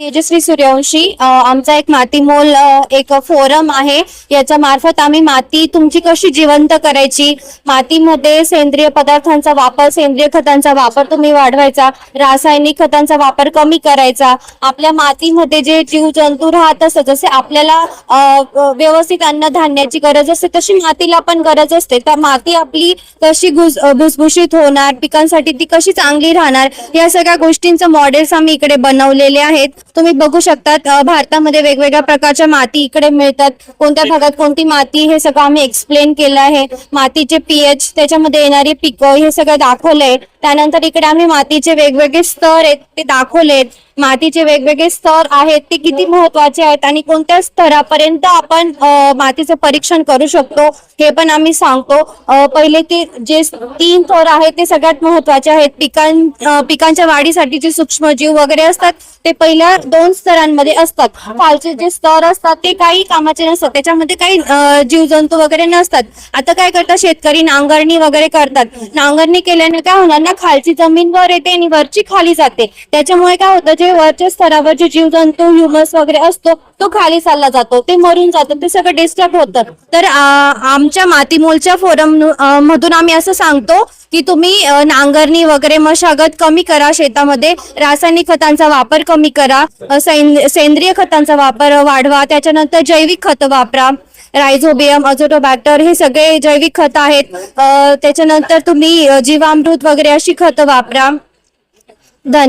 तेजश्री सूर्यवंशी आमचा एक माती मोल एक फोरम आहे. याच्या मार्फत आम्ही माती तुमची कशी जिवंत करायची, मातीमध्ये सेंद्रिय पदार्थांचा वापर, सेंद्रिय खतांचा वापर तुम्ही वाढवायचा, रासायनिक खतांचा वापर कमी करायचा. आपल्या मातीमध्ये जे जीवजंतू राहत असतात, जसे आपल्याला व्यवस्थित अन्नधान्याची गरज असते तशी मातीला पण गरज असते. तर माती आपली कशी भुसभुशीत होणार, पिकांसाठी ती कशी चांगली राहणार, या सगळ्या गोष्टींचं मॉडेल्स आम्ही इकडे बनवलेले आहेत. तुम्ही बघू शकतात भारतामध्ये वेगवेगळ्या प्रकारच्या माती इकडे मिळतात. कोणत्या भागात कोणती माती हे सगळं आम्ही एक्सप्लेन केलं आहे. मातीचे पीएच, त्याच्यामध्ये येणारी पिकं हे सगळं दाखवलंय. त्यानंतर इकडे आम्ही मातीचे वेगवेगळे स्तर आहेत ते दाखवलेत. मातीचे वेगवेगळे स्तर आहेत ते किती महत्वाचे आहेत आणि कोणत्या स्तरापर्यंत आपण मातीचं परीक्षण करू शकतो हे पण आम्ही सांगतो. पहिले ते जे 3 स्तर आहेत ते सगळ्यात महत्वाचे आहेत. पिकांच्या वाढीसाठी जे सूक्ष्मजीव वगैरे असतात ते पहिल्या 2 स्तरांमध्ये असतात. खालचे जे स्तर असतात ते काही कामाचे नसतात, त्याच्यामध्ये काही जीवजंतू वगैरे नसतात. आता काय करतात शेतकरी, नांगरणी वगैरे करतात. नांगरणी केल्याने काय होणार ना, खालची जमीन वर येते आणि वरची खाली जाते. त्याच्यामुळे काय होतं, जे वरच्या स्तरावर जे जीवजंतू ह्युमस वगैरे असतो तो खाली चालला जातो, ते मरून जातात, ते सगळं डिस्टर्ब होतं. तर आमच्या मातीमोलच्या फोरम मधून आम्ही असं सांगतो की तुम्ही नांगरणी वगैरे मशागत कमी करा, शेतामध्ये रासायनिक खतांचा वापर कमी करा, सेंद्रिय खतांचा वापर वाढवा. त्याच्यानंतर जैविक खत वापरा, रायझोबियम, अझोटोबॅक्टर हे सगळे जैविक खत आहेत. त्याच्यानंतर तुम्ही जीवामृत वगैरे अशी खत वापरा. धन्यवाद.